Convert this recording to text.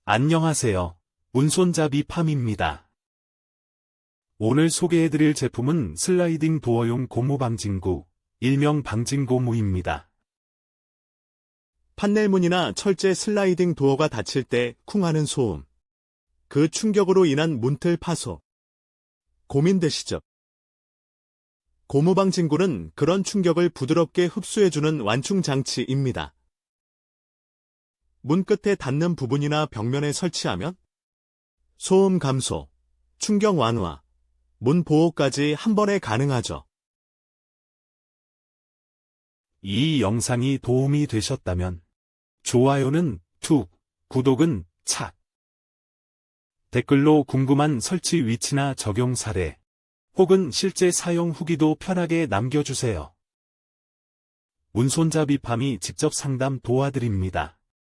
안녕하세요. 문손잡이 팜입니다. 오늘 소개해드릴 제품은 슬라이딩 도어용 고무 방진구, 일명 방진고무입니다. 판넬문이나 철제 슬라이딩 도어가 닫힐 때 쿵 하는 소음. 그 충격으로 인한 문틀 파손. 고민되시죠? 고무 방진구는 그런 충격을 부드럽게 흡수해주는 완충 장치입니다. 문 끝에 닿는 부분이나 벽면에 설치하면 소음 감소, 충격 완화, 문 보호까지 한 번에 가능하죠. 이 영상이 도움이 되셨다면 좋아요는 툭, 구독은 착. 댓글로 궁금한 설치 위치나 적용 사례, 혹은 실제 사용 후기도 편하게 남겨주세요. 문손잡이 팜이 직접 상담 도와드립니다.